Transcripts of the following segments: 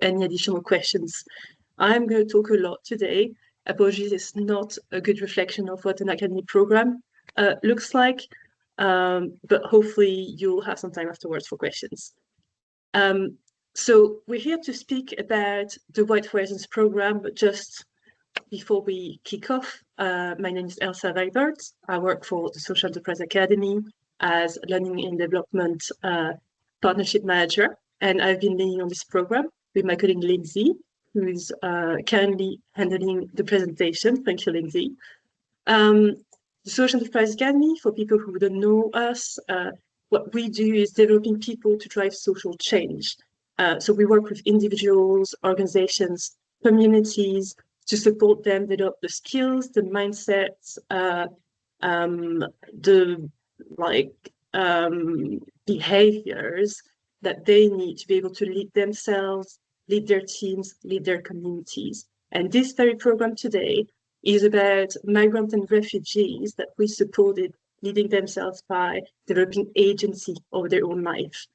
any additional questions. I'm going to talk a lot today. Apologies, it's not a good reflection of what an academic program looks like, but hopefully you'll have some time afterwards for questions. So we're here to speak about the White Horizons program, but just before we kick off, my name is Elsa Weibert. I work for the Social Enterprise Academy as Learning and Development Partnership Manager, and I've been leading on this program with my colleague Lindsay, who's currently handling the presentation. Thank you, Lindsay. The Social Enterprise Academy, for people who don't know us, what we do is developing people to drive social change. So we work with individuals, organizations, communities to support them develop the skills, the mindsets, the behaviors that they need to be able to lead themselves, lead their teams, lead their communities. And this very program today is about migrants and refugees that we supported leading themselves by developing agency over their own life.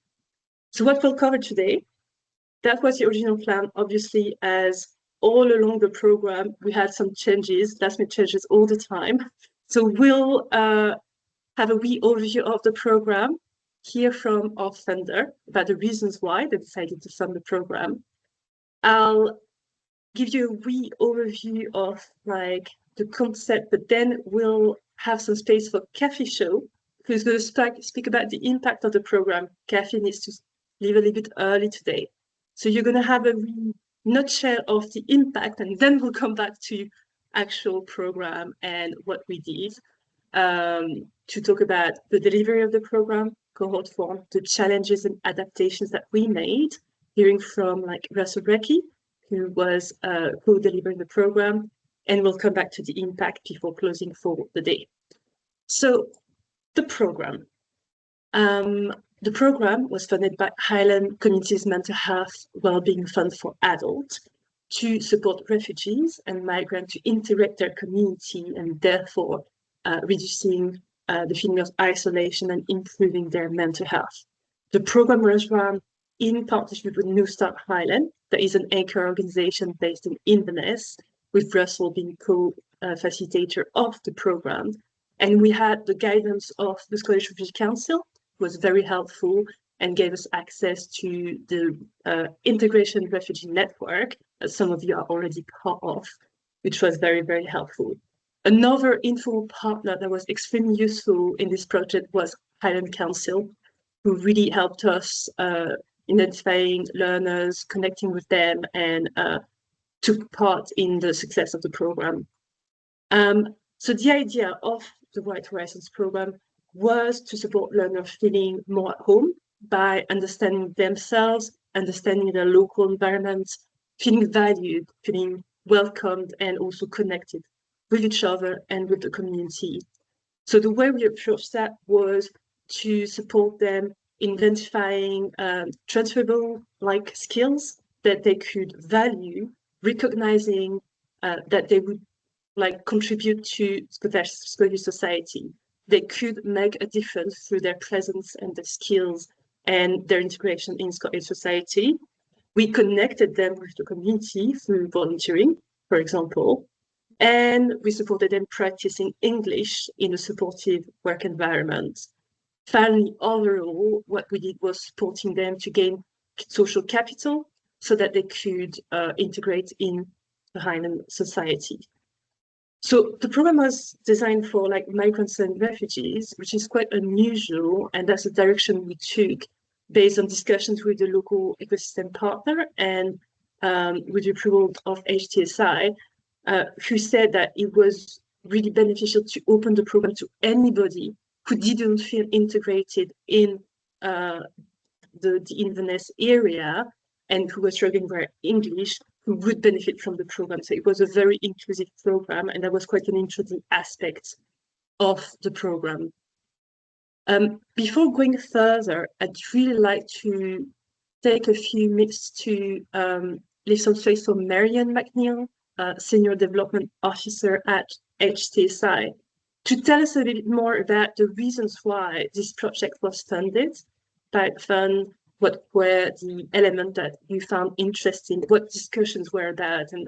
So what we'll cover today, that was the original plan. Obviously, as all along the program, we had some changes, last-minute changes all the time. So we'll have a wee overview of the program, hear from our funder about the reasons why they decided to fund the program. I'll give you a wee overview of the concept, but then we'll have some space for Kathy Shaw, who's going to speak about the impact of the program. Kathy needs to leave a little bit early today. So you're going to have a nutshell of the impact, and then we'll come back to actual program and what we did to talk about the delivery of the program, cohort form, the challenges and adaptations that we made, hearing from Russell Brecky, who was co-delivering the program, and we'll come back to the impact before closing for the day. So the program. The program was funded by Highland Communities Mental Health Wellbeing Fund for Adults to support refugees and migrants to integrate their community and therefore reducing the feeling of isolation and improving their mental health. The program was run in partnership with New Start Highland, that is an anchor organization based in Inverness, with Russell being co-facilitator of the program. And we had the guidance of the Scottish Refugee Council, was very helpful and gave us access to the Integration Refugee Network, that some of you are already part of, which was very, very helpful. Another informal partner that was extremely useful in this project was Highland Council, who really helped us identifying learners, connecting with them, and took part in the success of the program. So the idea of the White Horizons program was to support learners feeling more at home by understanding themselves, understanding their local environment, feeling valued, feeling welcomed, and also connected with each other and with the community. So the way we approached that was to support them in identifying transferable skills that they could value, recognizing that they would contribute to Scottish society. They could make a difference through their presence and their skills and their integration in Scottish society. We connected them with the community through volunteering, for example, and we supported them practicing English in a supportive work environment. Finally, overall, what we did was supporting them to gain social capital so that they could integrate in the Highland society. So the program was designed for migrants and refugees, which is quite unusual, and that's the direction we took based on discussions with the local ecosystem partner and with the approval of HTSI, who said that it was really beneficial to open the program to anybody who didn't feel integrated in the Inverness area and who was struggling with English, who would benefit from the program. So it was a very inclusive program, and that was quite an interesting aspect of the program. Before going further, I'd really like to take a few minutes to leave some space for Marianne McNeil, Senior Development Officer at HTSI, to tell us a little bit more about the reasons why this project was funded by the fund, what were the elements that you found interesting? What discussions were that, and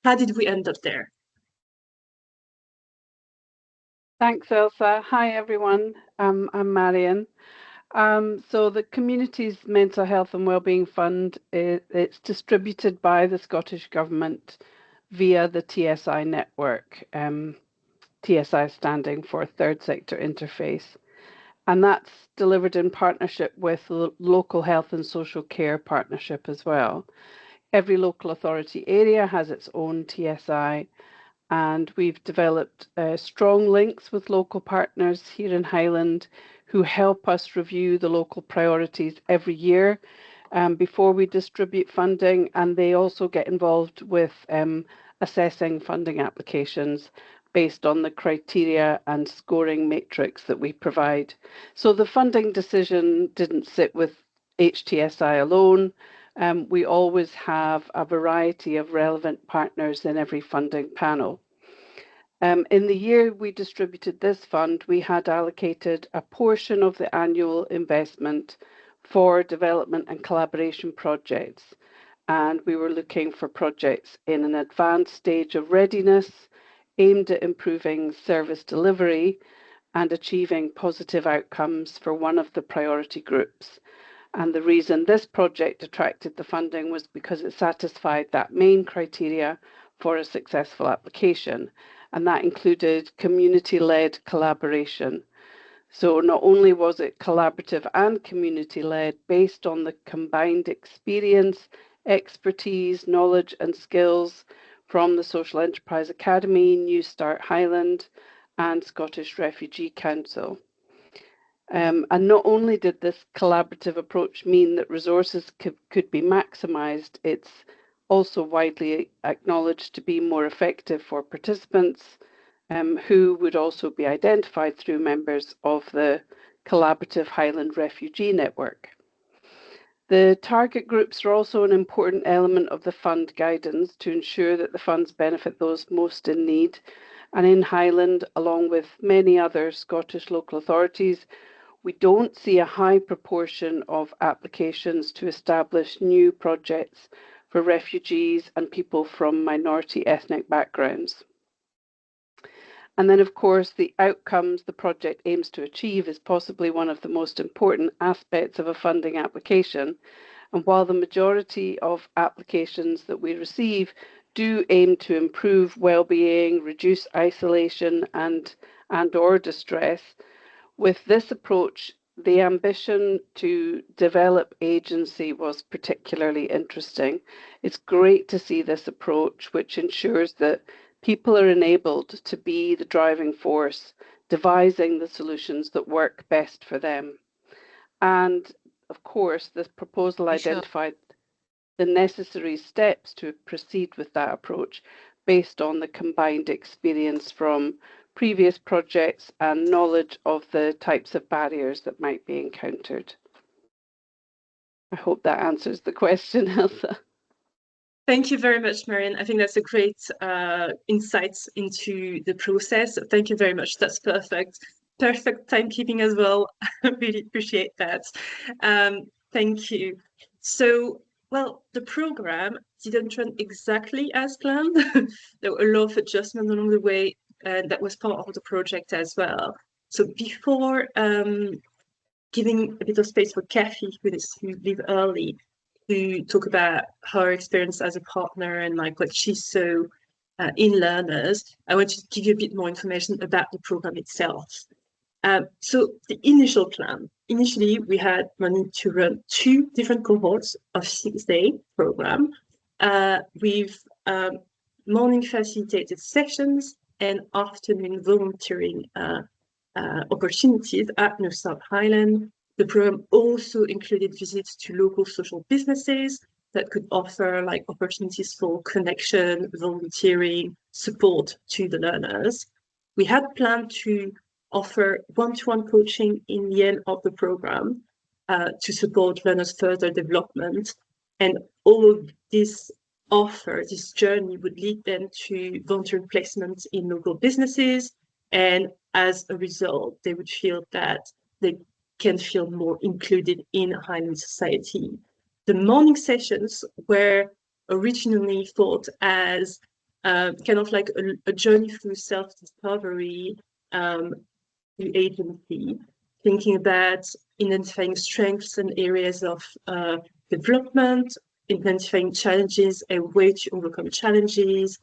how did we end up there? Thanks, Elsa. Hi, everyone. I'm Marion. So the Community's Mental Health and Wellbeing Fund, it's distributed by the Scottish Government via the TSI network, TSI standing for Third Sector Interface. And that's delivered in partnership with the Local Health and Social Care Partnership as well. Every local authority area has its own TSI, and we've developed strong links with local partners here in Highland who help us review the local priorities every year before we distribute funding, and they also get involved with assessing funding applications based on the criteria and scoring matrix that we provide. So the funding decision didn't sit with HTSI alone. We always have a variety of relevant partners in every funding panel. In the year we distributed this fund, we had allocated a portion of the annual investment for development and collaboration projects. And we were looking for projects in an advanced stage of readiness, aimed at improving service delivery and achieving positive outcomes for one of the priority groups. And the reason this project attracted the funding was because it satisfied that main criteria for a successful application, and that included community-led collaboration. So not only was it collaborative and community-led based on the combined experience, expertise, knowledge and skills from the Social Enterprise Academy, New Start Highland and Scottish Refugee Council. And not only did this collaborative approach mean that resources could be maximised, it's also widely acknowledged to be more effective for participants who would also be identified through members of the Collaborative Highland Refugee Network. The target groups are also an important element of the fund guidance to ensure that the funds benefit those most in need. And in Highland, along with many other Scottish local authorities, we don't see a high proportion of applications to establish new projects for refugees and people from minority ethnic backgrounds. And then, of course, the outcomes the project aims to achieve is possibly one of the most important aspects of a funding application. And while the majority of applications that we receive do aim to improve well-being, reduce isolation and/or distress, with this approach, the ambition to develop agency was particularly interesting. It's great to see this approach, which ensures that people are enabled to be the driving force, devising the solutions that work best for them. And of course, this proposal identified the necessary steps to proceed with that approach based on the combined experience from previous projects and knowledge of the types of barriers that might be encountered. I hope that answers the question, Elsa. Thank you very much, Marion. I think that's a great insight into the process. Thank you very much. That's perfect. Perfect timekeeping as well. I really appreciate that. Thank you. So, well, the program didn't run exactly as planned. There were a lot of adjustments along the way, and that was part of the project as well. So before giving a bit of space for Kathy, who leave early, to talk about her experience as a partner and like what she saw in learners, I want to give you a bit more information about the program itself. So the initial plan, initially we had money to run 2 different cohorts of 6-day program with morning facilitated sessions and afternoon volunteering opportunities at New South Highland. The program also included visits to local social businesses that could offer like opportunities for connection, volunteering, support to the learners. We had planned to offer one-to-one coaching in the end of the program to support learners' further development. And all of this journey would lead them to volunteer placements in local businesses. And as a result, they would feel that they can feel more included in Highland society. The morning sessions were originally thought as kind of like a journey through self-discovery, through agency, thinking about identifying strengths and areas of development, identifying challenges and way to overcome challenges,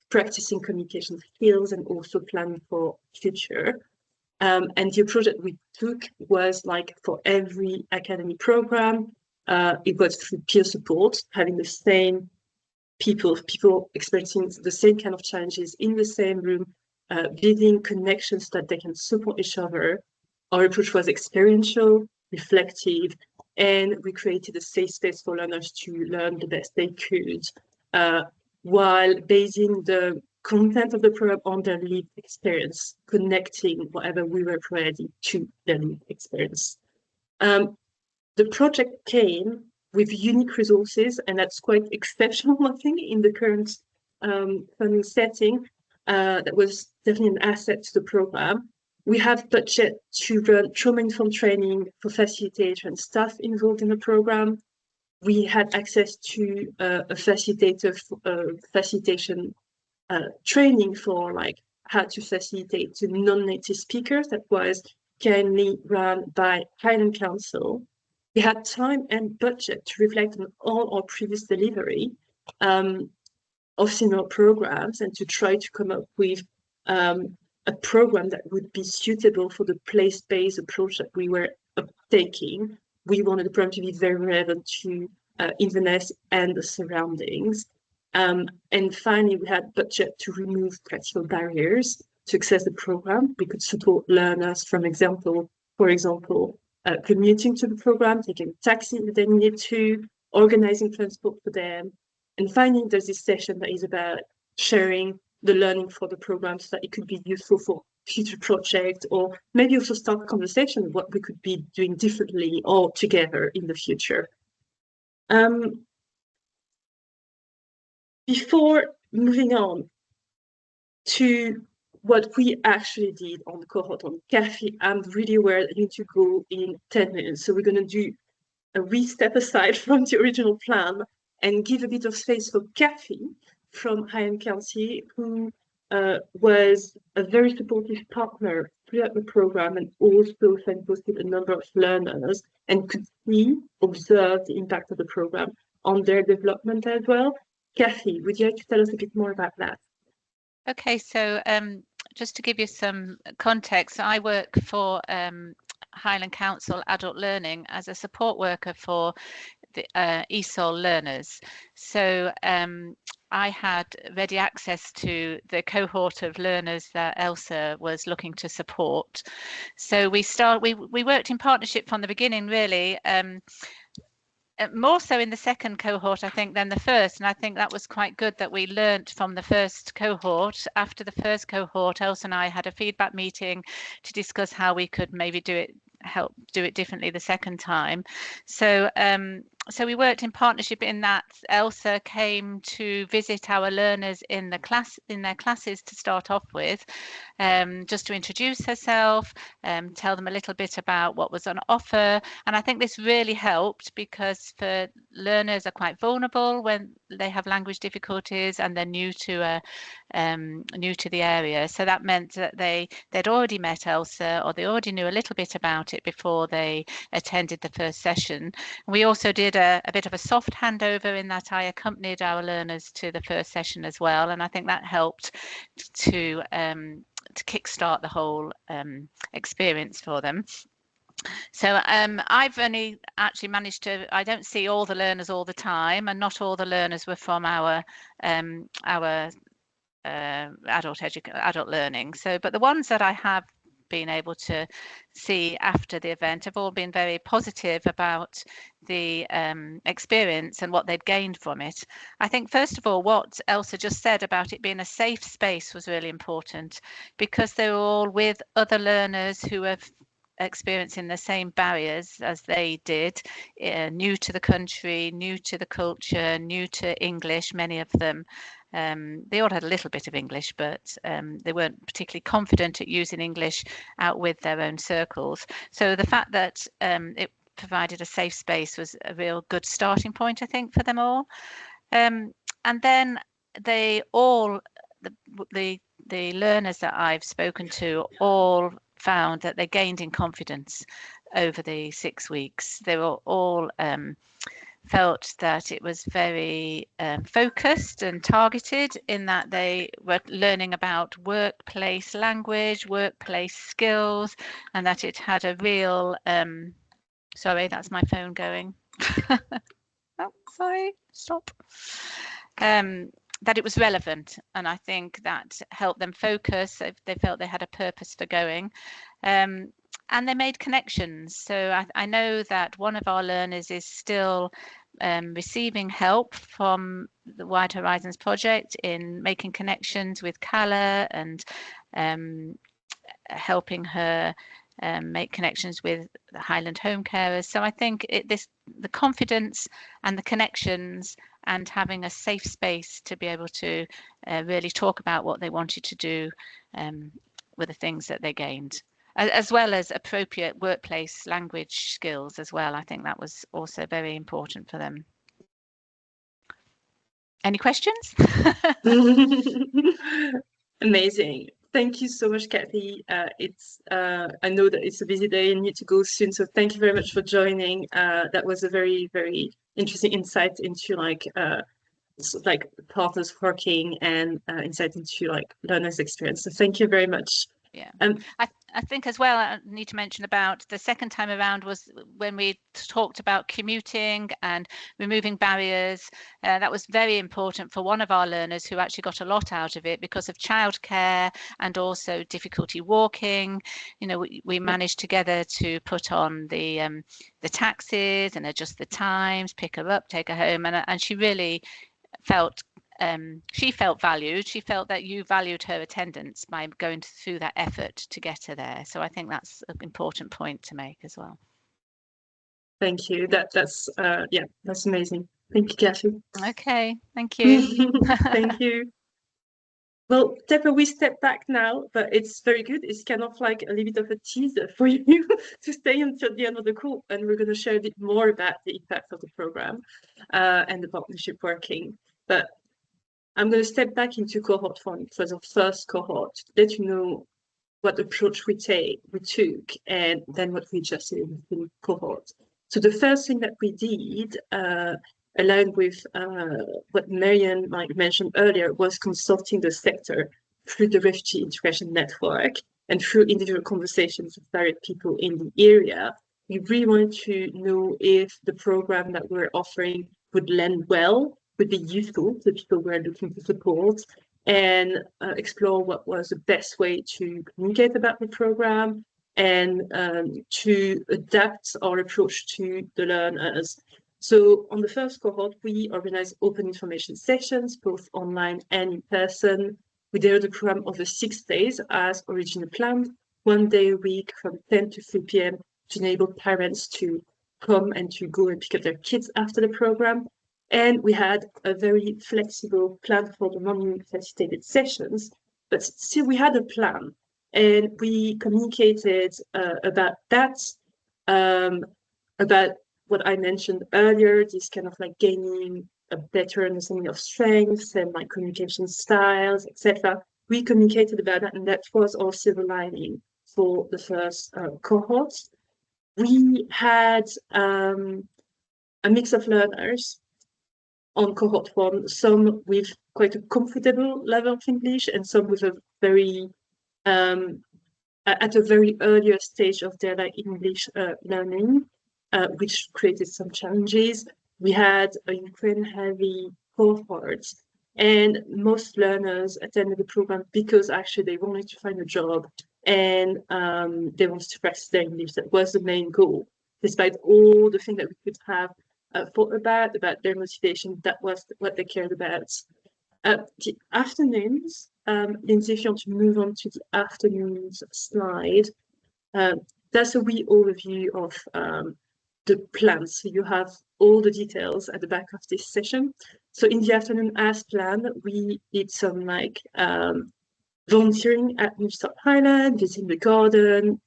practicing communication skills, and also planning for future. And the approach that we took was like for every academy program, it was through peer support, having the same people experiencing the same kind of challenges in the same room, building connections that they can support each other. Our approach was experiential, reflective, and we created a safe space for learners to learn the best they could, while basing the content of the program on their lived experience, connecting whatever we were providing to their lived experience. The project came with unique resources, and that's quite exceptional, I think, in the current funding setting. That was definitely an asset to the program. We have budget to run trauma-informed training for facilitators and staff involved in the program. We had access to a facilitator facilitation training for like how to facilitate to non-native speakers that was kindly run by Highland Council. We had time and budget to reflect on all our previous delivery of similar programs and to try to come up with a program that would be suitable for the place-based approach that we were taking. We wanted the program to be very relevant to Inverness and the surroundings. And finally, we had budget to remove practical barriers to access the program. We could support learners, for example, commuting to the program, taking a taxi if they needed to, organizing transport for them. And finally, there's this session that is about sharing the learning for the program so that it could be useful for future projects, or maybe also start a conversation of what we could be doing differently or together in the future. Before moving on to what we actually did on the cohort on CAFE, I'm really aware that you need to go in 10 minutes. So we're going to do a wee step aside from the original plan and give a bit of space for Kathy from Highland County, who was a very supportive partner throughout the program and also signposted a number of learners and could observe the impact of the program on their development as well. Kathy, would you like to tell us a bit more about that? Okay, so just to give you some context, I work for Highland Council Adult Learning as a support worker for the ESOL learners. So I had ready access to the cohort of learners that Elsa was looking to support. So we worked in partnership from the beginning, really. More so in the second cohort, I think, than the first. And I think that was quite good that we learnt from the first cohort. After the first cohort, Elsa and I had a feedback meeting to discuss how we could maybe help do it differently the second time. So so we worked in partnership in that Elsa came to visit our learners in their classes to start off with, just to introduce herself, tell them a little bit about what was on offer. And I think this really helped because for learners are quite vulnerable when they have language difficulties and they're new to the area. So that meant that they'd already met Elsa, or they already knew a little bit about it before they attended the first session. We also did a bit of a soft handover in that I accompanied our learners to the first session as well, and I think that helped to kickstart the whole experience for them. So I've only actually managed to, I don't see all the learners all the time, and not all the learners were from our adult learning. So, but the ones that I have been able to see after the event have all been very positive about the experience and what they'd gained from it. I think, first of all, what Elsa just said about it being a safe space was really important, because they were all with other learners who have experiencing the same barriers as they did, new to the country, new to the culture, new to English, many of them. They all had a little bit of English, but they weren't particularly confident at using English out with their own circles. So the fact that it provided a safe space was a real good starting point, I think, for them all. And then they all, the learners that I've spoken to, all found that they gained in confidence over the 6 weeks. They were all felt that it was very focused and targeted, in that they were learning about workplace language, workplace skills, and that it had a real sorry, that's my phone going. Oh, sorry, stop. That it was relevant, and I think that helped them focus. They felt they had a purpose for going, and they made connections. So I know that one of our learners is still receiving help from the Wide Horizons project in making connections with Cala, and helping her make connections with the Highland home carers. So I think the confidence and the connections, and having a safe space to be able to really talk about what they wanted to do, were the things that they gained, as well as appropriate workplace language skills as well. I think that was also very important for them. Any questions? Amazing. Thank you so much, Kathy. I know that it's a busy day and you need to go soon, so thank you very much for joining. That was a very, very interesting insight into like partners working, and insight into like learners' experience. So thank you very much. Yeah, I think as well, I need to mention about the second time around was when we talked about commuting and removing barriers. That was very important for one of our learners, who actually got a lot out of it because of childcare and also difficulty walking. You know, we managed together to put on the taxis and adjust the times, pick her up, take her home, and she really felt valued. She felt that you valued her attendance by going through that effort to get her there. So I think that's an important point to make as well. Thank you. That's amazing. Thank you, Kathy. Okay, thank you. Thank you. Well, Deborah, we step back now, but it's very good. It's kind of like a little bit of a teaser for you to stay until the end of the call, and we're going to share a bit more about the impact of the program and the partnership working. But I'm going to step back into cohort 1. It was our first cohort, to let you know what approach we took, and then what we adjusted in the cohort. So the first thing that we did, aligned with what Marianne mentioned earlier, was consulting the sector through the Refugee Integration Network and through individual conversations with various people in the area. We really wanted to know if the program that we're offering would land well, would be useful to the people we're looking to support, and explore what was the best way to communicate about the program, and to adapt our approach to the learners. So on the first cohort, we organized open information sessions, both online and in person. We did the program over 6 days as originally planned, 1 day a week from 10 to 3 p.m. to enable parents to come and to go and pick up their kids after the program. And we had a very flexible plan for the non-facilitated sessions, but still we had a plan, and we communicated about that, about what I mentioned earlier, this kind of like gaining a better understanding of strengths and like communication styles, etc. We communicated about that, and that was our silver lining for the first cohort. We had a mix of learners on cohort 1, some with quite a comfortable level of English, and some with a very at a very earlier stage of their English learning, which created some challenges. We had a Ukraine-heavy cohort, and most learners attended the program because actually they wanted to find a job, and they wanted to practice their English. That was the main goal. Despite all the things that we could have thought about their motivation, that was what they cared about. The afternoons, Lindsay, if you want to move on to the afternoons slide, That's a wee overview of the plans. So you have all the details at the back of this session. So in the afternoon, as planned, we did some like volunteering at New Start Highland, visiting the garden,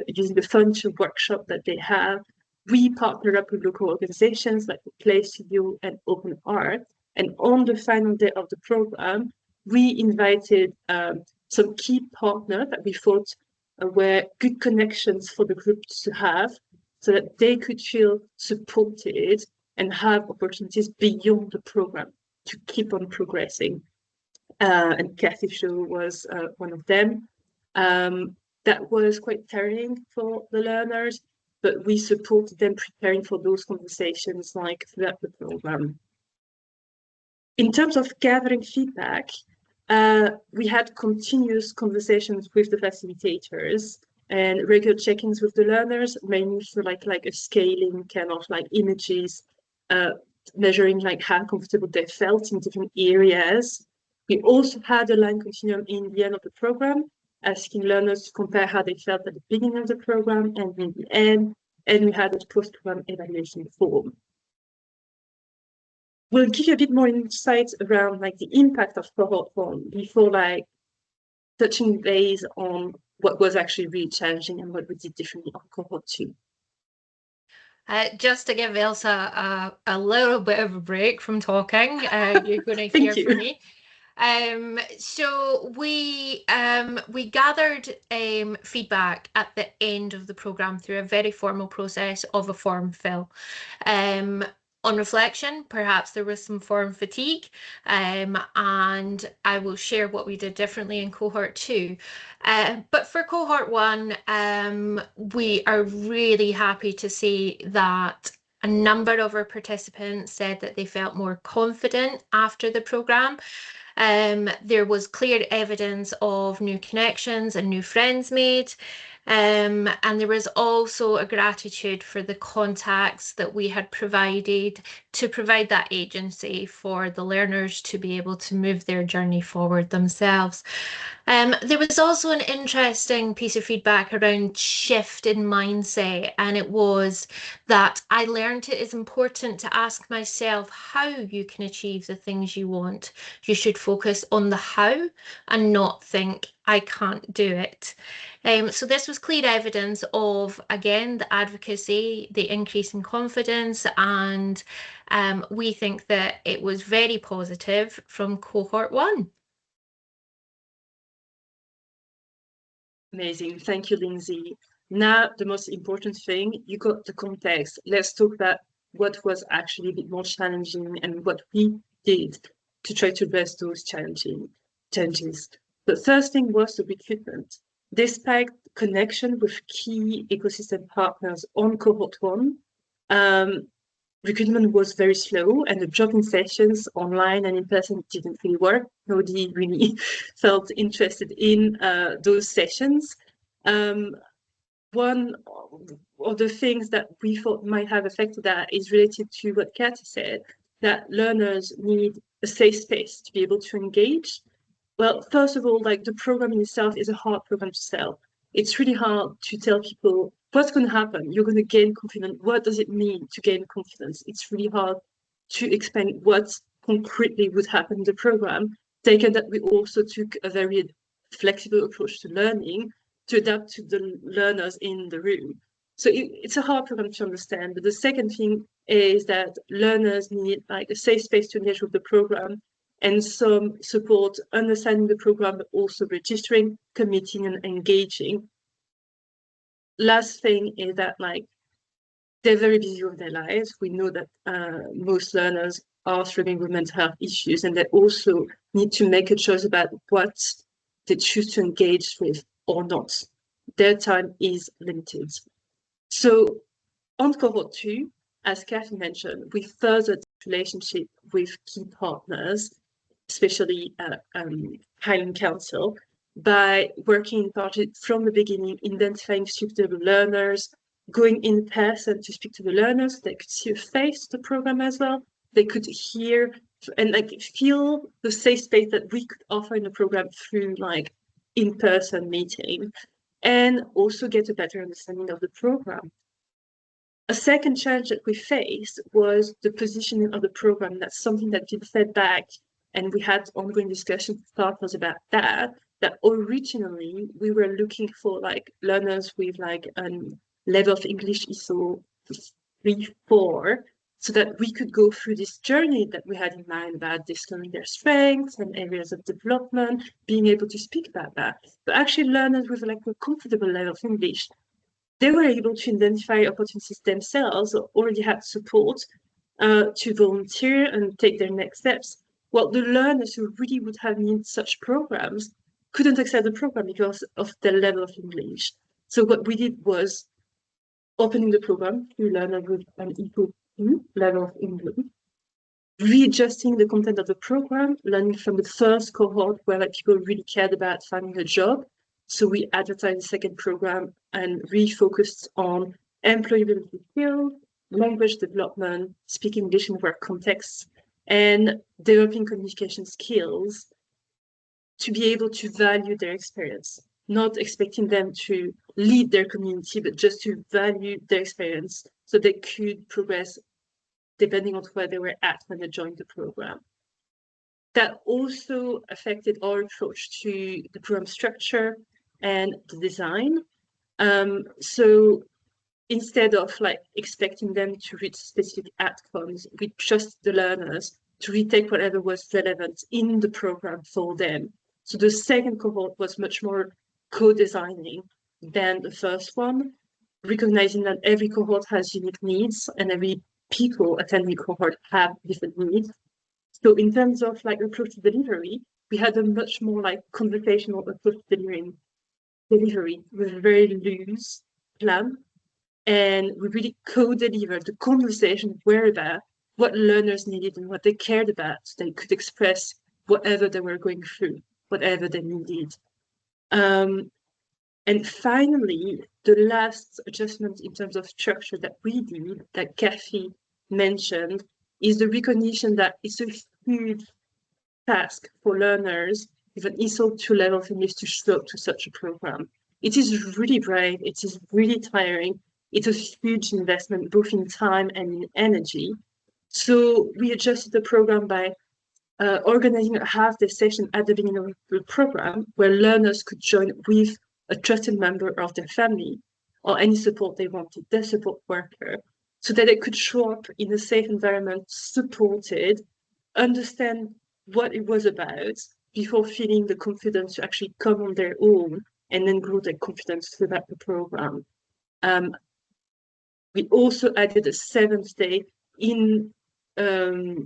using the furniture workshop that they have. We partnered up with local organizations like the Play Studio and Open Art. And on the final day of the program, we invited some key partners that we thought were good connections for the group to have, so that they could feel supported and have opportunities beyond the program to keep on progressing. And Kathy Shaw was one of them. That was quite tiring for the learners, but we supported them preparing for those conversations like throughout the program. In terms of gathering feedback, we had continuous conversations with the facilitators and regular check-ins with the learners, mainly for like a scaling kind of like images, measuring like how comfortable they felt in different areas. We also had a line continuum in the end of the program, asking learners to compare how they felt at the beginning of the program and in the end, and we had a post-program evaluation form. We'll give you a bit more insight around like the impact of cohort 1 before like touching base on what was actually really challenging and what we did differently on cohort 2. Just to give Elsa a little bit of a break from talking, you're going to hear from me. So we gathered feedback at the end of the programme through a very formal process of a form fill. On reflection, perhaps there was some form fatigue, and I will share what we did differently in cohort 2. But for cohort 1, we are really happy to see that a number of our participants said that they felt more confident after the programme. There was clear evidence of new connections and new friends made. And there was also a gratitude for the contacts that we had provided to provide that agency for the learners to be able to move their journey forward themselves. There was also an interesting piece of feedback around shift in mindset, and it was that I learned it is important to ask myself how you can achieve the things you want. You should focus on the how and not think, I can't do it. So this was clear evidence of, again, the advocacy, the increase in confidence, and we think that it was very positive from cohort 1. Amazing. Thank you, Lindsay. Now, the most important thing, you got the context. Let's talk about what was actually a bit more challenging and what we did to try to address those challenges. The first thing was the recruitment. Despite connection with key ecosystem partners on cohort 1, recruitment was very slow, and the drop-in sessions online and in person didn't really work. Nobody really felt interested in those sessions. One of the things that we thought might have affected that is related to what Katy said, that learners need a safe space to be able to engage. Well, first of all, like the program in itself is a hard program to sell. It's really hard to tell people what's going to happen. You're going to gain confidence. What does it mean to gain confidence? It's really hard to explain what concretely would happen in the program, taken that we also took a very flexible approach to learning to adapt to the learners in the room. So it's a hard program to understand. But the second thing is that learners need like a safe space to engage with the program and some support understanding the program, but also registering, committing, and engaging. Last thing is that like they're very busy with their lives. We know that most learners are struggling with mental health issues, and they also need to make a choice about what they choose to engage with or not. Their time is limited. So on cohort 2, as Kathy mentioned, we furthered the relationship with key partners, especially Highland Council, by working in partnership from the beginning, identifying suitable learners, going in person to speak to the learners. They could see a face to the program as well. They could hear and like feel the safe space that we could offer in the program through like in-person meeting. and also get a better understanding of the program. A second challenge that we faced was the positioning of the program. That's something that people fed back, and we had ongoing discussions with partners about that originally we were looking for like learners with like a level of English ISO 3-4, so that we could go through this journey that we had in mind about discovering their strengths and areas of development, being able to speak about that. But actually learners with like a comfortable level of English, they were able to identify opportunities themselves, or already had support to volunteer and take their next steps. Well, the learners who really would have needed such programs couldn't access the program because of their level of English. So what we did was opening the program to learners with an equal level of English, readjusting the content of the program, learning from the first cohort where like, people really cared about finding a job. So we advertised the second program and refocused on employability skills, language development, speaking English in work contexts, and developing communication skills to be able to value their experience, not expecting them to lead their community, but just to value their experience so they could progress depending on where they were at when they joined the program. That also affected our approach to the program structure and the design. So instead of like expecting them to reach specific outcomes, we trust the learners to retake whatever was relevant in the program for them. So the second cohort was much more co-designing than the first one, recognizing that every cohort has unique needs and every people attending cohort have different needs. So in terms of like approach to delivery, we had a much more like conversational approach to delivery with a very loose plan. And we really co-delivered. The conversation were about what learners needed and what they cared about, so they could express whatever they were going through, whatever they needed. And finally, the last adjustment in terms of structure that we did, that Kathy mentioned, is the recognition that it's a huge task for learners with an ISO 2 level of English to show up to such a program. It is really brave, it is really tiring, it's a huge investment both in time and in energy. So we adjusted the program by organizing a half-day session at the beginning of the program where learners could join with a trusted member of their family or any support they wanted, their support worker, so that they could show up in a safe environment, supported, understand what it was about before feeling the confidence to actually come on their own and then grow their confidence throughout the program. We also added a 7th day in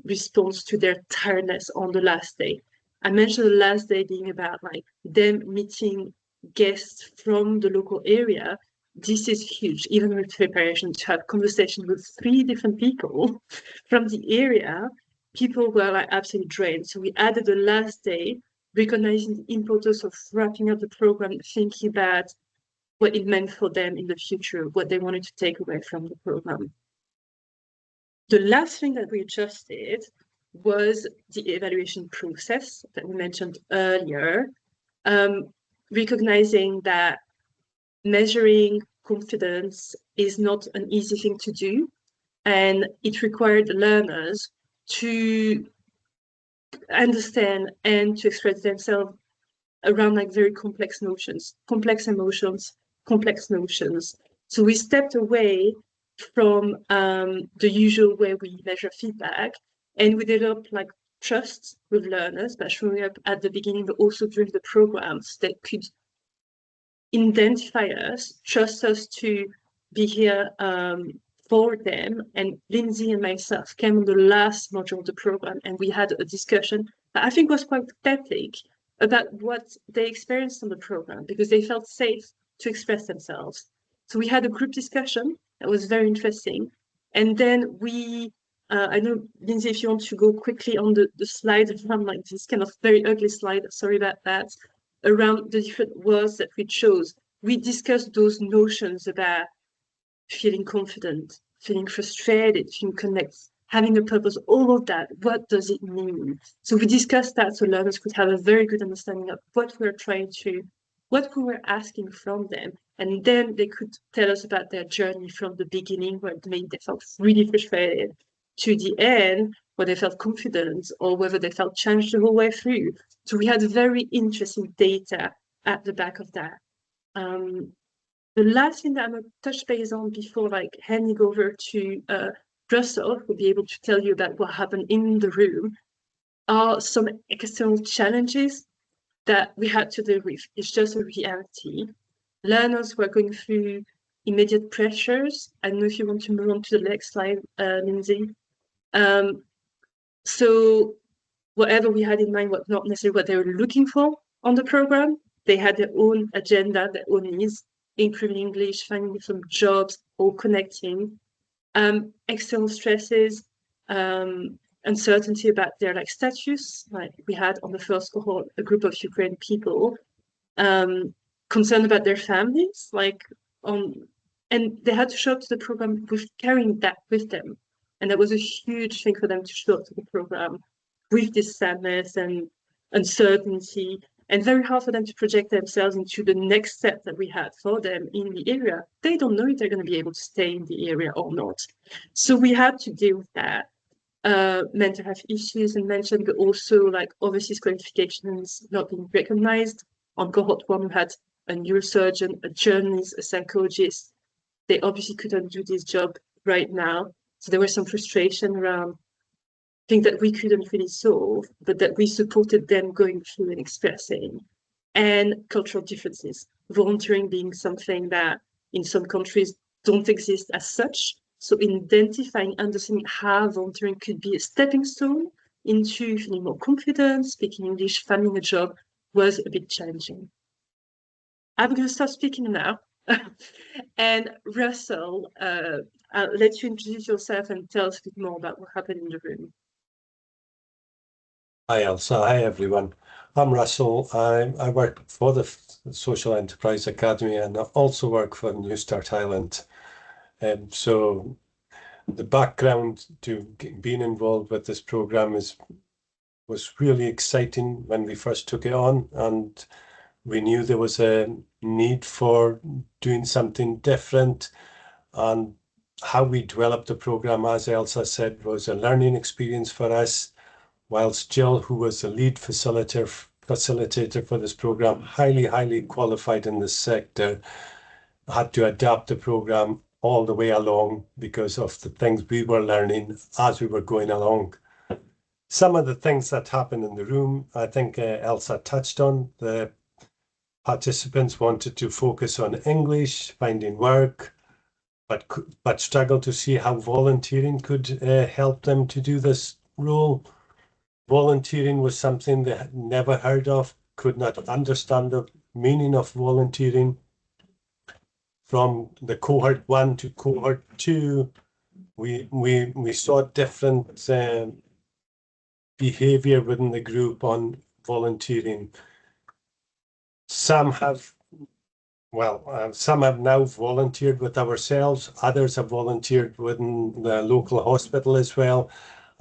response to their tiredness on the last day. I mentioned the last day being about like them meeting guests from the local area. This is huge, even with preparation, to have conversation with 3 different people from the area. People were like absolutely drained. So we added the last day, recognizing the importance of wrapping up the program, thinking about what it meant for them in the future, what they wanted to take away from the program. The last thing that we adjusted was the evaluation process that we mentioned earlier, recognizing that measuring confidence is not an easy thing to do, and it required the learners to understand and to express themselves around like very complex notions, complex emotions, complex notions. So we stepped away from the usual way we measure feedback, and we developed like trust with learners by showing up at the beginning, but also during the programs that could identify us, trust us to be here for them. And Lindsay and myself came on the last module of the program, and we had a discussion that I think was quite pathetic about what they experienced on the program, because they felt safe to express themselves. So we had a group discussion that was very interesting. And then we, I know, Lindsay, if you want to go quickly on the slide from like this kind of very ugly slide, sorry about that, around the different words that we chose. We discussed those notions about feeling confident, feeling frustrated, feeling connected, having a purpose, all of that. What does it mean? So we discussed that so learners could have a very good understanding of what we're trying to what we were asking from them. And then they could tell us about their journey from the beginning, where maybe they felt really frustrated, to the end, where they felt confident, or whether they felt challenged the whole way through. So we had very interesting data at the back of that. The last thing that I'm going to touch base on before like handing over to Russell, who'll be able to tell you about what happened in the room, are some external challenges that we had to deal with. It's just a reality. Learners were going through immediate pressures. I don't know if you want to move on to the next slide, Lindsay. So whatever we had in mind was not necessarily what they were looking for on the program. They had their own agenda, their own needs, improving English, finding some jobs, or connecting. External stresses, uncertainty about their like status. Like we had on the first cohort a group of Ukrainian people, concerned about their families, and they had to show up to the program with carrying that with them. And that was a huge thing for them to show up to the program with this sadness and uncertainty, and very hard for them to project themselves into the next step that we had for them in the area. They don't know if they're going to be able to stay in the area or not. So we had to deal with that. Mental health issues and mentioned, but also like overseas qualifications not being recognized. On cohort 1, we had a neurosurgeon, a journalist, a psychologist. They obviously couldn't do this job right now. So there was some frustration around things that we couldn't really solve, but that we supported them going through and expressing. And cultural differences, volunteering being something that in some countries don't exist as such. So identifying, understanding how volunteering could be a stepping stone into feeling more confident, speaking English, finding a job was a bit challenging. I'm going to start speaking now. And Russell, I'll let you introduce yourself and tell us a bit more about what happened in the room. Hi Elsa, hi everyone. I'm Russell. I work for the Social Enterprise Academy and I also work for New Start Ireland. So the background to being involved with this program was really exciting when we first took it on, and we knew there was a need for doing something different. And how we developed the program, as Elsa said, was a learning experience for us. Whilst Jill, who was the lead facilitator for this program, highly qualified in this sector, had to adapt the program all the way along because of the things we were learning as we were going along. Some of the things that happened in the room, I think Elsa touched on. The participants wanted to focus on English, finding work, but struggled to see how volunteering could help them to do this role. Volunteering was something they had never heard of, could not understand the meaning of volunteering. From the cohort 1 to cohort 2, we saw different behavior within the group on volunteering. Some have now volunteered with ourselves, others have volunteered within the local hospital as well,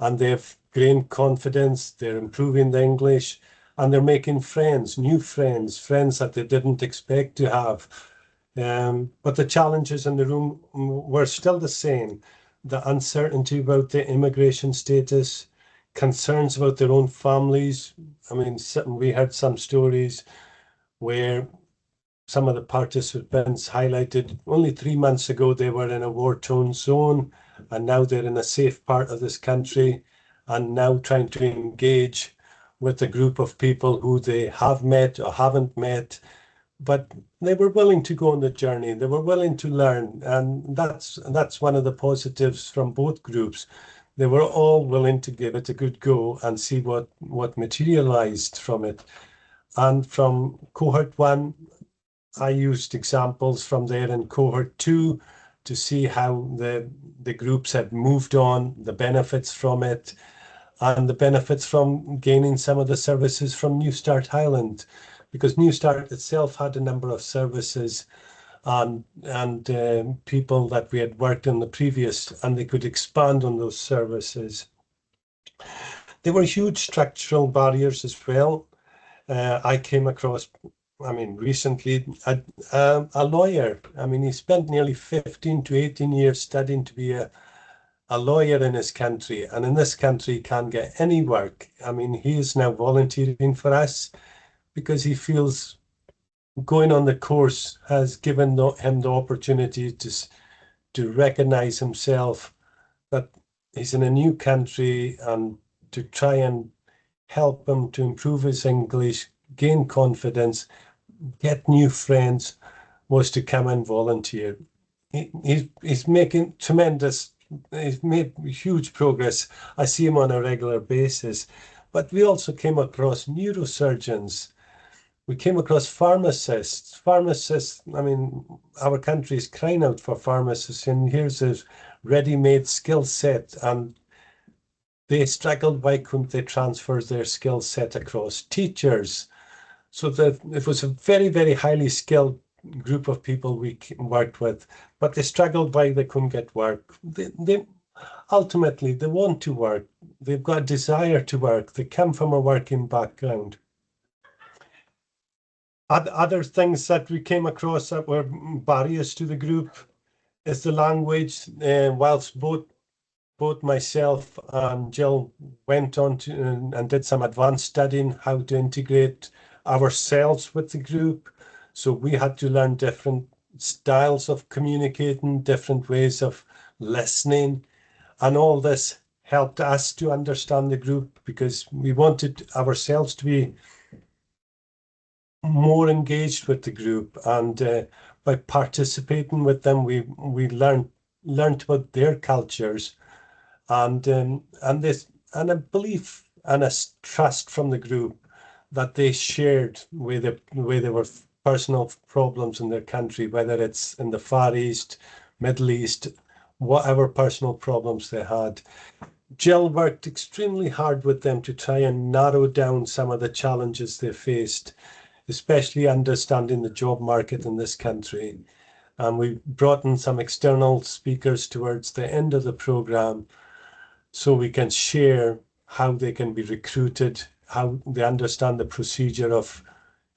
and they've gained confidence, they're improving the English, and they're making friends, new friends that they didn't expect to have. But the challenges in the room were still the same. The uncertainty about the immigration status, concerns about their own families. I mean, we heard some stories where some of the participants highlighted only 3 months ago they were in a war-torn zone, and now they're in a safe part of this country, and now trying to engage with a group of people who they have met or haven't met, but they were willing to go on the journey. They were willing to learn, and that's one of the positives from both groups. They were all willing to give it a good go and see what materialized from it. And from cohort 1, I used examples from there in cohort 2 to see how the groups had moved on, the benefits from it, and the benefits from gaining some of the services from New Start Ireland, because New Start itself had a number of services and people that we had worked in the previous, and they could expand on those services. There were huge structural barriers as well. I came across I mean, recently, a lawyer. I mean, he spent nearly 15 to 18 years studying to be a lawyer in his country, and in this country he can't get any work. I mean, he is now volunteering for us because he feels going on the course has given him the opportunity to recognize himself that he's in a new country, and to try and help him to improve his English, gain confidence, get new friends, was to come and volunteer. He's making tremendous, he's made huge progress. I see him on a regular basis. But we also came across neurosurgeons. We came across pharmacists. Pharmacists, I mean, our country is crying out for pharmacists, and here's a ready-made skill set, and they struggled. Why couldn't they transfer their skill set across? Teachers. So that it was a very, very highly skilled group of people we worked with, but they struggled why they couldn't get work. They ultimately, they want to work. They've got a desire to work. They come from a working background. Other things that we came across that were barriers to the group is the language. Whilst both myself and Jill went on to and did some advanced studying how to integrate ourselves with the group. So we had to learn different styles of communicating, different ways of listening, and all this helped us to understand the group because we wanted ourselves to be more engaged with the group, and by participating with them, we learned about their cultures, and a belief and a trust from the group that they shared with the way they were personal problems in their country, whether it's in the Far East, Middle East, whatever personal problems they had. Jill worked extremely hard with them to try and narrow down some of the challenges they faced, especially understanding the job market in this country. And we brought in some external speakers towards the end of the program so we can share how they can be recruited, how they understand the procedure of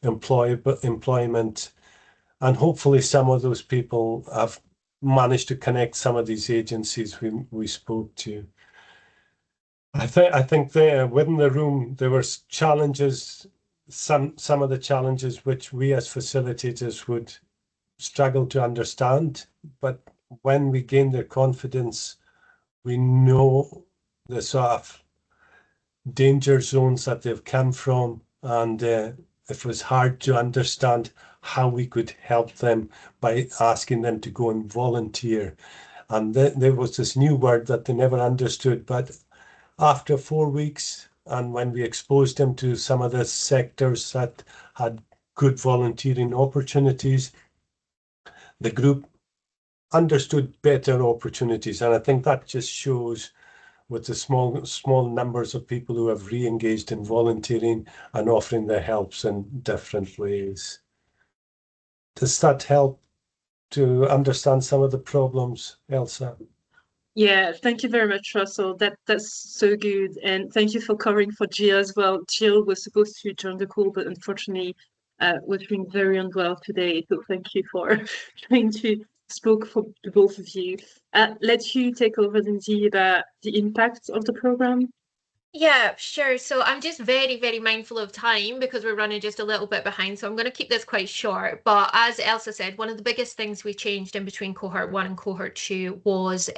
employment. And hopefully some of those people have managed to connect some of these agencies we spoke to. I think there within the room there were challenges, some of the challenges which we as facilitators would struggle to understand, but when we gain their confidence, we know the sort of danger zones that they've come from, and it was hard to understand how we could help them by asking them to go and volunteer. And there was this new word that they never understood, but after 4 weeks, and when we exposed them to some of the sectors that had good volunteering opportunities, the group understood better opportunities. And I think that just shows with the small numbers of people who have re-engaged in volunteering and offering their helps in different ways. Does that help to understand some of the problems, Elsa? Yeah, thank you very much, Russell. That's so good, and thank you for covering for Jill as well. Jill was supposed to join the call, but unfortunately, was feeling very unwell today. So thank you for trying to speak for the both of you. Let you take over, Lindsay, about the impact of the program. Yeah, sure. So I'm just very, very mindful of time because we're running just a little bit behind. So I'm going to keep this quite short. But as Elsa said, one of the biggest things we changed in between cohort 1 and cohort 2 was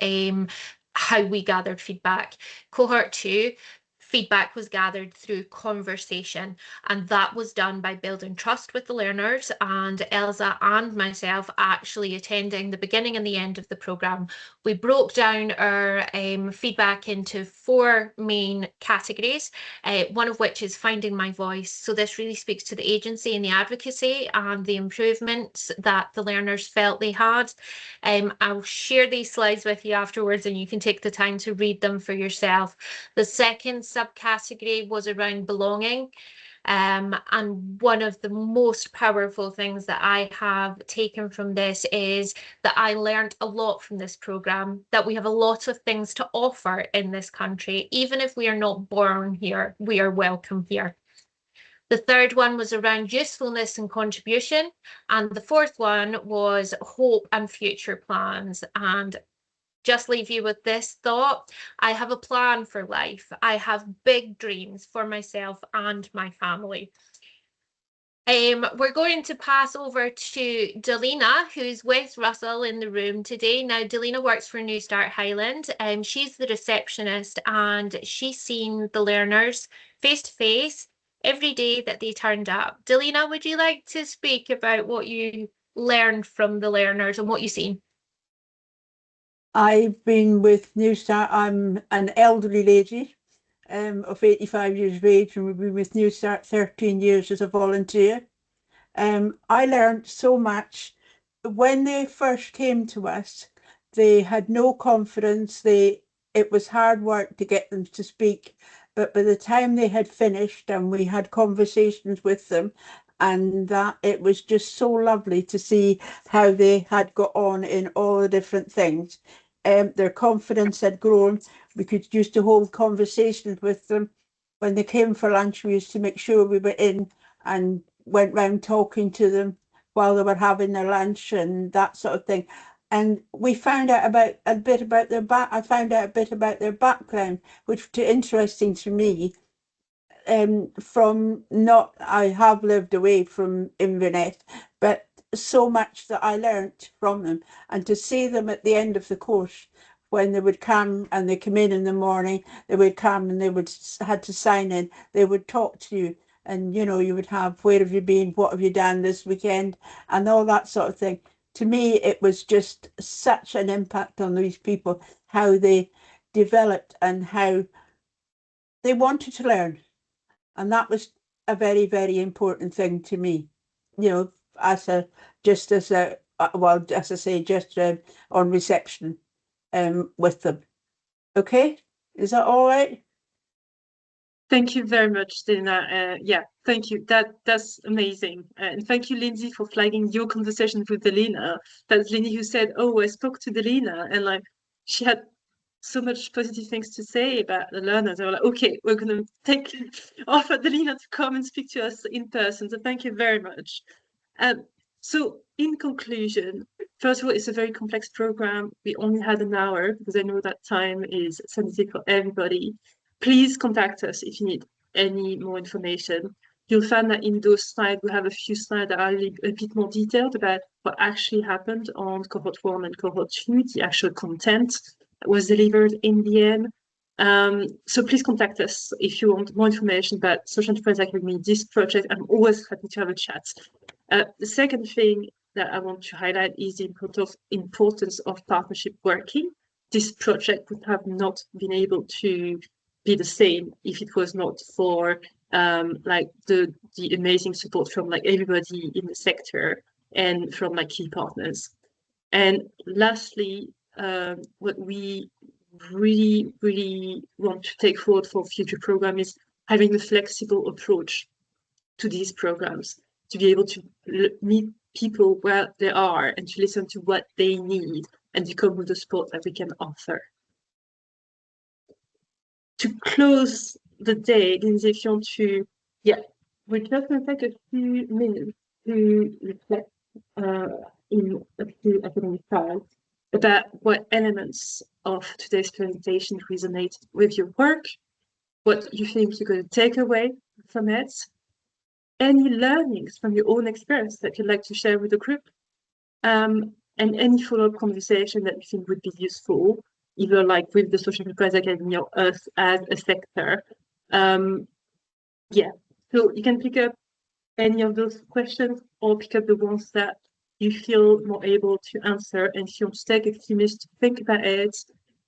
how we gathered feedback. Cohort 2, feedback was gathered through conversation, and that was done by building trust with the learners, and Elsa and myself actually attending the beginning and the end of the programme. We broke down our feedback into 4 main categories, one of which is finding my voice. So this really speaks to the agency and the advocacy and the improvements that the learners felt they had. I'll share these slides with you afterwards and you can take the time to read them for yourself. The second subcategory was around belonging. And one of the most powerful things that I have taken from this is that I learned a lot from this programme, that we have a lot of things to offer in this country. Even if we are not born here, we are welcome here. The third one was around usefulness and contribution. And the fourth one was hope and future plans. And just leave you with this thought: I have a plan for life. I have big dreams for myself and my family. We're going to pass over to Delina, who's with Russell in the room today. Now, Delina works for New Start Highland. She's the receptionist, and she's seen the learners face to face every day that they turned up. Delina, would you like to speak about what you learned from the learners and what you've seen? I've been with New Start. I'm an elderly lady of 85 years of age, and we've been with New Start 13 years as a volunteer. I learned so much. When they first came to us, they had no confidence. It was hard work to get them to speak, but by the time they had finished and we had conversations with them, and that, it was just so lovely to see how they had got on in all the different things. Their confidence had grown. We could used to hold conversations with them. When they came for lunch, we used to make sure we were in and went round talking to them while they were having their lunch and that sort of thing. And we found out a bit about their I found out a bit about their background, which was interesting to me. From not, I have lived away from Inverness, but so much that I learnt from them. And to see them at the end of the course, when they would come and they come in the morning, they would come and they would had to sign in, they would talk to you. And, you know, you would have, where have you been? What have you done this weekend? And all that sort of thing. To me, it was just such an impact on these people, how they developed and how they wanted to learn. And that was a very, very important thing to me, you know, as a, just as a, well, as I say, just on reception with them. Okay, is that all right? Thank you very much, Dana. Yeah, thank you. That's amazing. And thank you, Lindsay, for flagging your conversation with Delina. That's Lindsay who said, "Oh, I spoke to Delina," and like she had so much positive things to say about the learners. They were like, "Okay, we're going to take offer Delina to come and speak to us in person." So thank you very much. So in conclusion, first of all, it's a very complex program. We only had an hour because I know that time is sensitive for everybody. Please contact us if you need any more information. You'll find that in those slides, we have a few slides that are a bit more detailed about what actually happened on cohort 1 and cohort 2, the actual content that was delivered in the end. So please contact us if you want more information about Social Enterprise Academy, this project. I'm always happy to have a chat. The second thing that I want to highlight is the importance of partnership working. This project would have not been able to be the same if it was not for like the amazing support from like everybody in the sector and from like key partners. And lastly, what we really want to take forward for future program is having a flexible approach to these programs, to be able to meet people where they are and to listen to what they need and to come with the support that we can offer. To close the day, Lindsay, if you want to, yeah, we're just going to take a few minutes to reflect in a few academic files about what elements of today's presentation resonate with your work, what you think you're going to take away from it, any learnings from your own experience that you'd like to share with the group, and any follow-up conversation that you think would be useful, either like with the Social Enterprise Academy or us as a sector. Yeah, so you can pick up any of those questions or pick up the ones that you feel more able to answer, and if you want to take a few minutes to think about it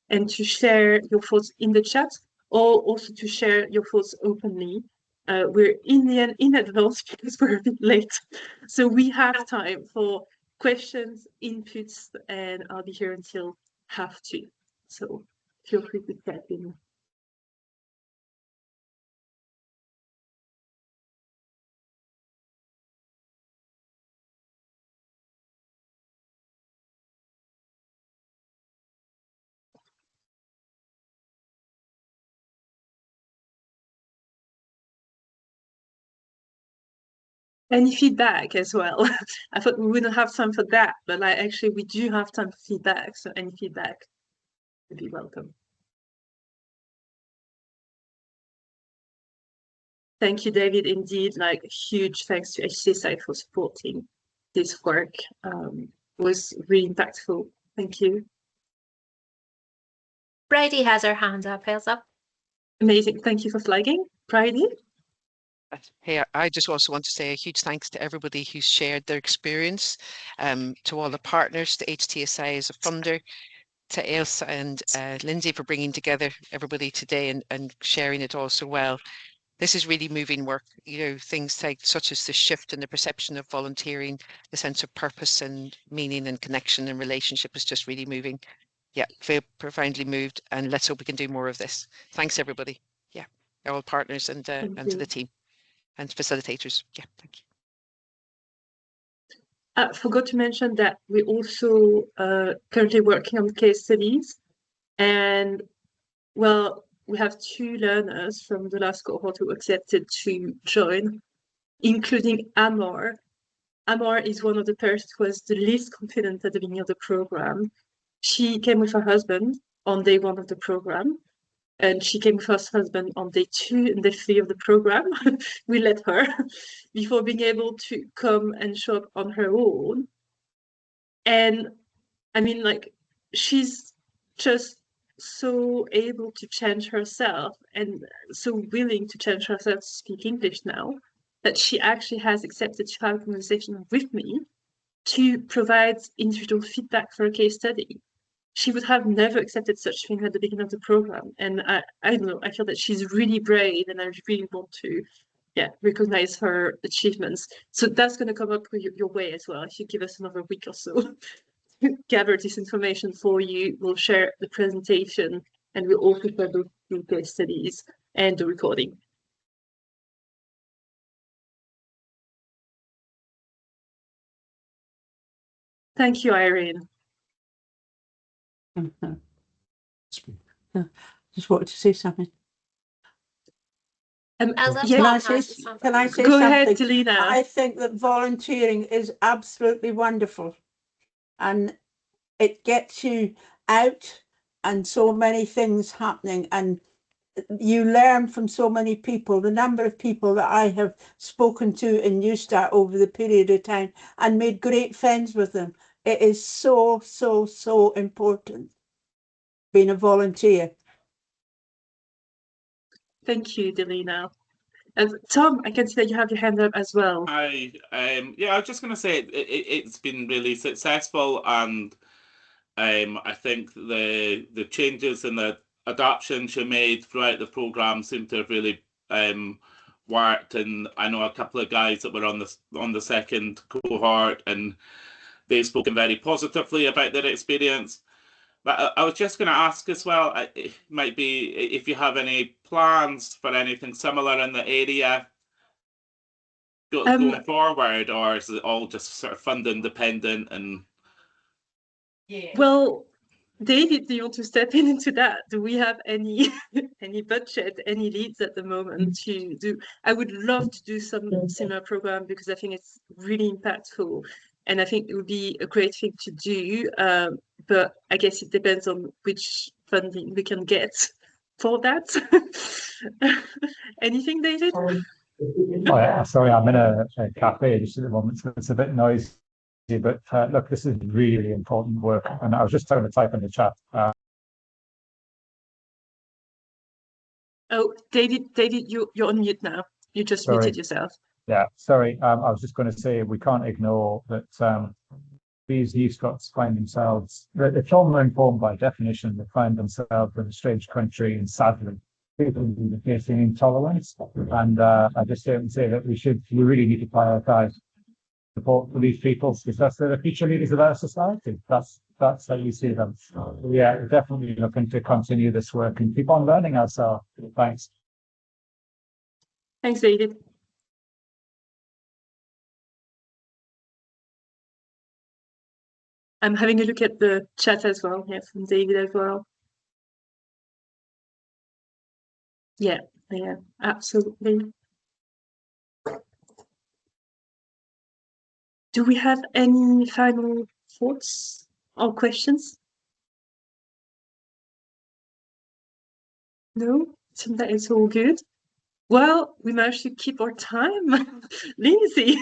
and to share your thoughts in the chat, or also to share your thoughts openly. We're in the end in advance because we're a bit late, so we have time for questions, inputs, and I'll be here until 2:30. So feel free to step in. Any feedback as well. I thought we wouldn't have time for that, but like actually we do have time for feedback, so any feedback would be welcome. Thank you, David. Indeed, like huge thanks to HCSI for supporting this work. It was really impactful. Thank you. Bridie has her hands up, Elsa. Amazing. Thank you for flagging. Bridie? Hey, I just also want to say a huge thanks to everybody who's shared their experience, to all the partners, to HTSI as a funder, to Ailsa and Lindsay for bringing together everybody today and sharing it all so well. This is really moving work, you know, things like such as the shift in the perception of volunteering, the sense of purpose and meaning and connection and relationship is just really moving. Yeah, feel profoundly moved, and let's hope we can do more of this. Thanks, everybody. Yeah, all partners and to the team and facilitators. Yeah, thank you. I forgot to mention that we're also currently working on case studies, and well, we have 2 learners from the last cohort who accepted to join, including Amor. Amor is one of the persons who was the least confident at the beginning of the program. She came with her husband on day 1 of the program, and she came with her husband on day 2 and day 3 of the program. We let her before being able to come and show up on her own. And I mean, like, she's just so able to change herself and so willing to change herself to speak English now that she actually has accepted to have a conversation with me to provide individual feedback for a case study. She would have never accepted such thing at the beginning of the program. And I don't know, I feel that she's really brave, and I really want to recognize her achievements. So that's going to come up your way as well if you give us another week or so. Gather this information for you. We'll share the presentation, and we'll also share the case studies and the recording. Thank you, Irene. Just wanted to say something. Elsa, yeah, Can I Tom say has Go something? ahead, Delina. I think that volunteering is absolutely wonderful, and it gets you out and so many things happening, and you learn from so many people. The number of people that I have spoken to in Newstart over the period of time and made great friends with them. It is so, so, so important being a volunteer. Thank you, Delina. And Tom, I can see that you have your hand up as well. Hi. Yeah, I was just going to say it's been really successful, and I think the changes and the adaptations you made throughout the program seem to have really worked. And I know a couple of guys that were on the second cohort, and they've spoken very positively about their experience. But I was just going to ask as well, it might be if you have any plans for anything similar in the area going forward, or is it all just sort of fund independent? And well, David, do you want to step into that? Do we have any any budget, any leads at the moment to do? I would love to do some similar program because I think it's really impactful, and I think it would be a great thing to do. But I guess it depends on which funding we can get for that. Anything, David? Oh, yeah, sorry, I'm in a cafe just at the moment, so it's a bit noisy. But look, this is really important work, and I was just trying to type in the chat. Oh, David, you're on mute now. You just muted yourself. Yeah, sorry. I was just going to say we can't ignore that these New Scots find themselves, they're trauma-informed by definition. They find themselves in a strange country, and sadly, people are facing intolerance. And I just say that we really need to prioritise support for these people because they're the future leaders of our society. That's how you see them. So, yeah, we're definitely looking to continue this work and keep on learning ourselves. Thanks. Thanks, David. I'm having a look at the chat as well, from David as well. Yeah, absolutely. do we have any final thoughts or questions? No, seems that it's all good. Well, we managed to keep our time. Lindsay,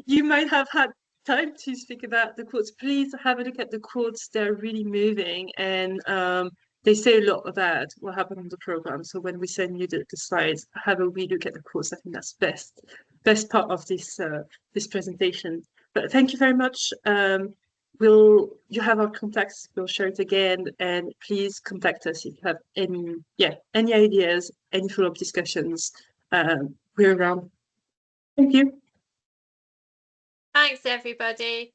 you might have had time to speak about the quotes. Please have a look at the quotes. They're really moving, and they say a lot about what happened on the program. So when we send you the slides, have a wee look at the quotes. I think that's best part of this this presentation. But thank you very much. You have our contacts, we'll share it again, and please contact us if you have any ideas, any follow-up discussions. We're around. Thank you. Thanks, everybody.